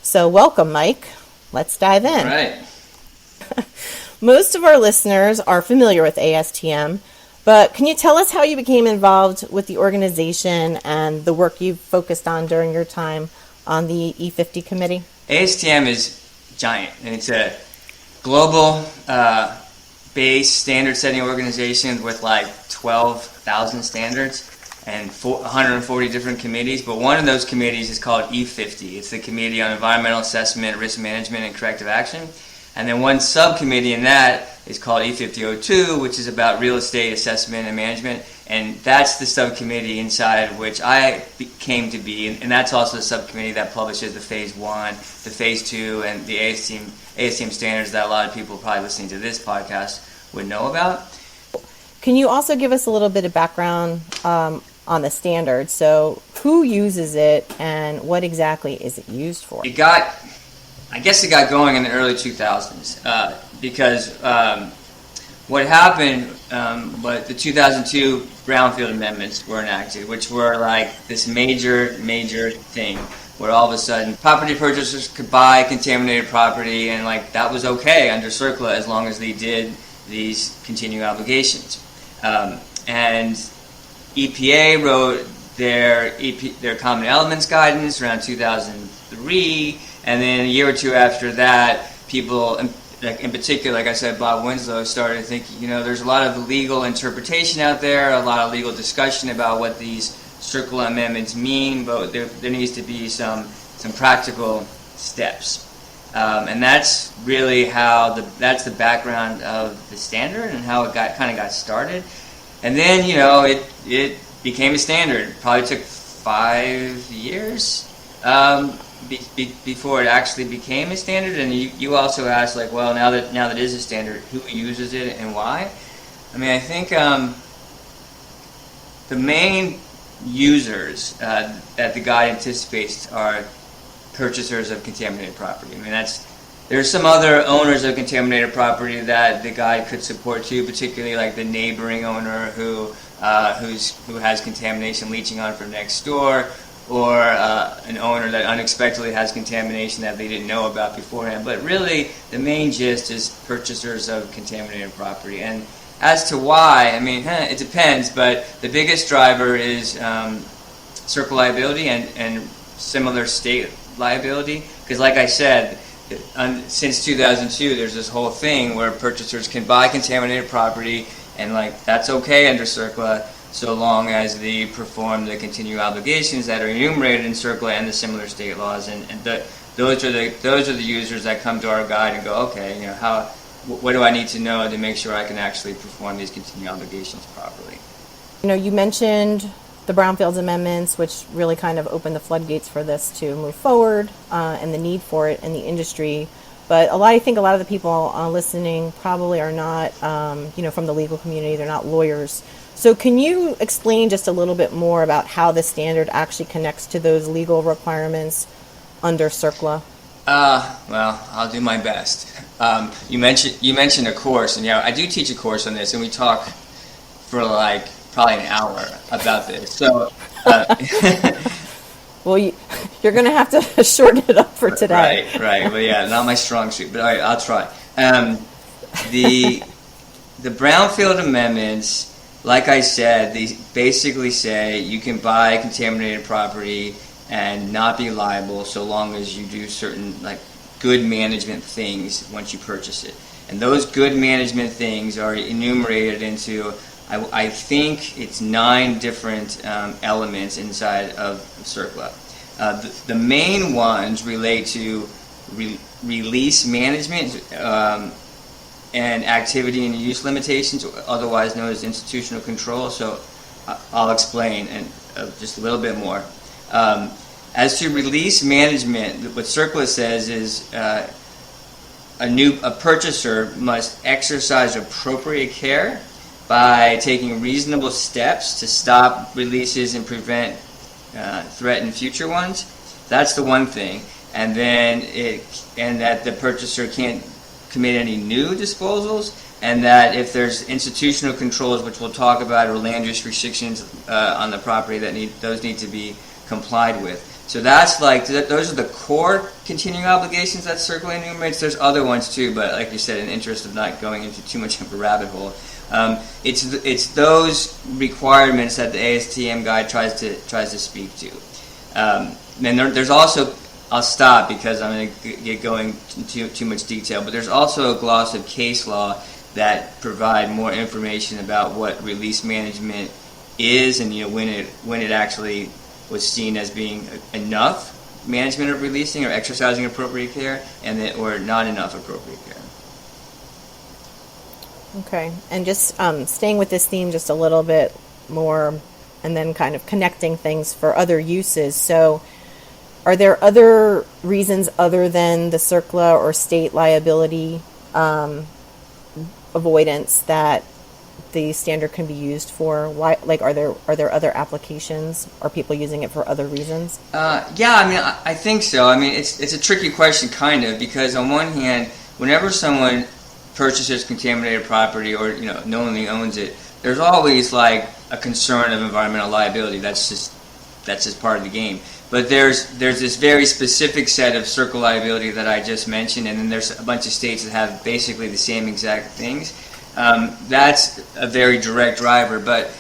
So welcome, Mike. Let's dive in. All right. Most of our listeners are familiar with ASTM, but can you tell us how you became involved with the organization and the work you've focused on during your time on the E50 committee? ASTM is giant, and it's a global based standard setting organization with like 12,000 standards and 140 different committees, but one of those committees is called E50. It's the Committee on Environmental Assessment, Risk Management, and Corrective Action. And then one subcommittee in that is called E5002, which is about real estate assessment and management. And that's the subcommittee inside which I came to be. And that's also the subcommittee that publishes the Phase 1, the Phase 2, and the ASTM standards that a lot of people probably listening to this podcast would know about. Can you also give us a little bit of background on the standard? So who uses it and what exactly is it used for? I guess it got going in the early 2000s because what happened, but the 2002 Brownfield Amendments were enacted, which were like this major thing where all of a sudden property purchasers could buy contaminated property, and like that was okay under CERCLA as long as they did these continuing obligations. And EPA wrote their Common Elements Guidance around 2003. And then a year or two after that, people, in particular, like I said, Bob Winslow, started thinking, there's a lot of legal interpretation out there, a lot of legal discussion about what these CERCLA amendments mean, but there needs to be some practical steps. And that's really that's the background of the standard and how it kind of got started. And then, it became a standard. It probably took 5 years. Before it actually became a standard. And you also asked, like, well, now that it is a standard, who uses it and why? I mean, I think the main users that the guide anticipates are purchasers of contaminated property. I mean, there's some other owners of contaminated property that the guide could support too, particularly like the neighboring owner who has contamination leaching on from next door, or an owner that unexpectedly has contamination that they didn't know about beforehand. But really, the main gist is purchasers of contaminated property. And as to why, I mean, it depends, but the biggest driver is CERCLA liability and similar state liability. Because like I said, since 2002, there's this whole thing where purchasers can buy contaminated property, and like that's okay under CERCLA, so long as they perform the continuing obligations that are enumerated in CERCLA and the similar state laws. And those are the users that come to our guide and go, okay, what do I need to know to make sure I can actually perform these continuing obligations properly? You mentioned the Brownfield Amendments, which really kind of opened the floodgates for this to move forward, and the need for it in the industry. But I think a lot of the people listening probably are not, from the legal community. They're not lawyers. So can you explain just a little bit more about how the standard actually connects to those legal requirements under CERCLA? Well, I'll do my best. You mentioned a course, and I do teach a course on this, and we talk for like probably an hour about this. So, well, you're going to have to shorten it up for today. Right. Well, yeah, not my strong suit, but all right, I'll try. The Brownfield Amendments, like I said, they basically say you can buy contaminated property and not be liable so long as you do certain like good management things once you purchase it. And those good management things are enumerated into, I think it's 9 different elements inside of CERCLA. The main ones relate to release management and activity and use limitations, otherwise known as institutional control. So I'll explain and just a little bit more. As to release management, what CERCLA says is a purchaser must exercise appropriate care by taking reasonable steps to stop releases and prevent threaten future ones. That's the one thing. And then that the purchaser can't commit any new disposals, and that if there's institutional controls, which we'll talk about, or land use restrictions on the property, those need to be complied with. So that's like, those are the core continuing obligations that CERCLA enumerates. There's other ones too, but like you said, in the interest of not going into too much of a rabbit hole, it's those requirements that the ASTM guide tries to speak to. And there's also, I'll stop because I'm going to get going into too much detail, but there's also a gloss of case law that provide more information about what release management is, and when it actually was seen as being enough management of releasing or exercising appropriate care, or not enough appropriate care. Okay, and just staying with this theme just a little bit more, and then kind of connecting things for other uses. So, are there other reasons other than the CERCLA or state liability avoidance that the standard can be used for? Why, like, are there other applications? Are people using it for other reasons? Yeah, I mean, I think so. I mean, it's a tricky question, kind of, because on one hand, whenever someone purchases contaminated property or knowingly owns it, there's always like a concern of environmental liability. That's just part of the game. But there's this very specific set of CERCLA liability that I just mentioned, and then there's a bunch of states that have basically the same exact things. That's a very direct driver, but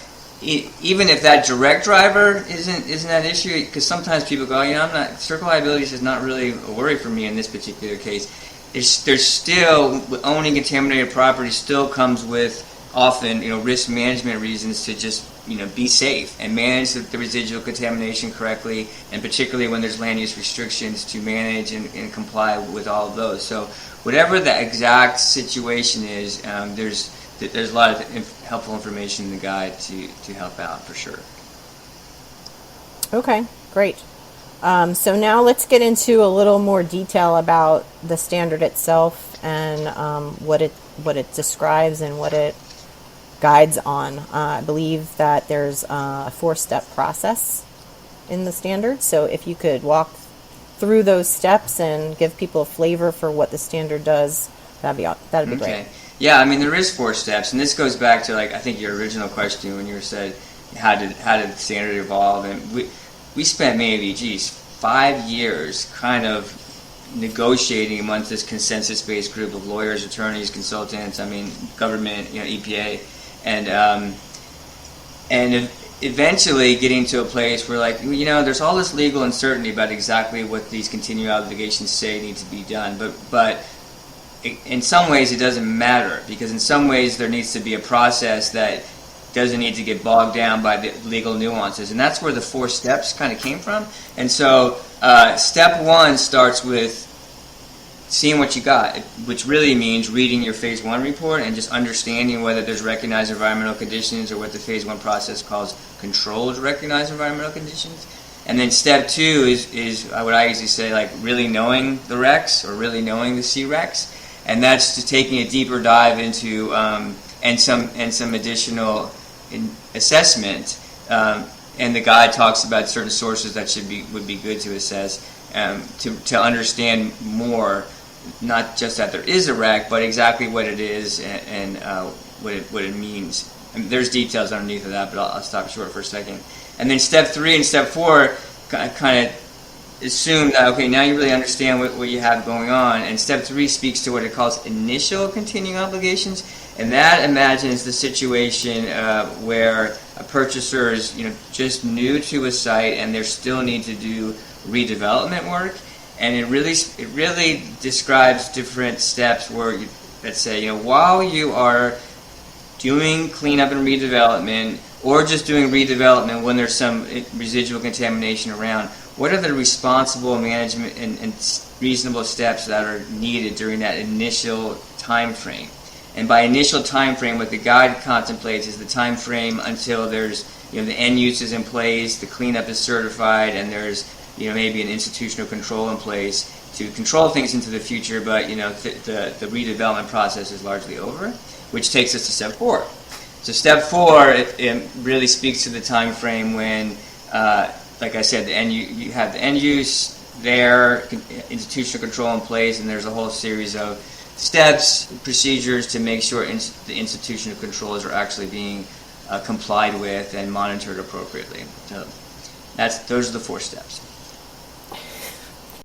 even if that direct driver isn't that issue, because sometimes people go, CERCLA liability is not really a worry for me in this particular case. There's still, owning contaminated property still comes with often risk management reasons to just be safe and manage the residual contamination correctly, and particularly when there's land use restrictions, to manage and comply with all of those. So whatever the exact situation is, there's a lot of helpful information in the guide to help out for sure. Okay, great. So now let's get into a little more detail about the standard itself and what it describes and what it guides on. I believe that there's a 4-step process in the standard. So if you could walk through those steps and give people a flavor for what the standard does, that'd be great. Yeah, I mean, there is 4 steps, and this goes back to, like, I think your original question when you said how did the standard evolve, and we spent maybe 5 years kind of negotiating amongst this consensus-based group of lawyers, attorneys, consultants, government, EPA, and eventually getting to a place where, like, there's all this legal uncertainty about exactly what these continuing obligations say need to be done, but in some ways it doesn't matter, because in some ways there needs to be a process that doesn't need to get bogged down by the legal nuances, and that's where the 4 steps kind of came from. And so step 1 starts with seeing what you got, which really means reading your Phase 1 report and just understanding whether there's recognized environmental conditions, or what the Phase 1 process calls controlled recognized environmental conditions. And then step 2 is what I usually say, like, really knowing the recs, or really knowing the CRECs, and that's just taking a deeper dive into and some additional assessment. And the guide talks about certain sources that would be good to assess to understand more, not just that there is a rec, but exactly what it is and what it means. And there's details underneath of that, but I'll stop short for a second. And then step 3 and step 4 kind of assume that, okay, now you really understand what you have going on. And step 3 speaks to what it calls initial continuing obligations, and that imagines the situation where a purchaser is just new to a site and they still need to do redevelopment work. And it really describes different steps where, let's say, while you are doing cleanup and redevelopment, or just doing redevelopment when there's some residual contamination around, what are the responsible management and reasonable steps that are needed during that initial time frame? And by initial time frame, what the guide contemplates is the time frame until there's the end use is in place, the cleanup is certified, and there's maybe an institutional control in place to control things into the future, but the redevelopment process is largely over, which takes us to step 4. So step 4 it really speaks to the time frame when, like I said, you have the end use there, institutional control in place, and there's a whole series of steps, procedures to make sure the institutional controls are actually being complied with and monitored appropriately. So those are the 4 steps.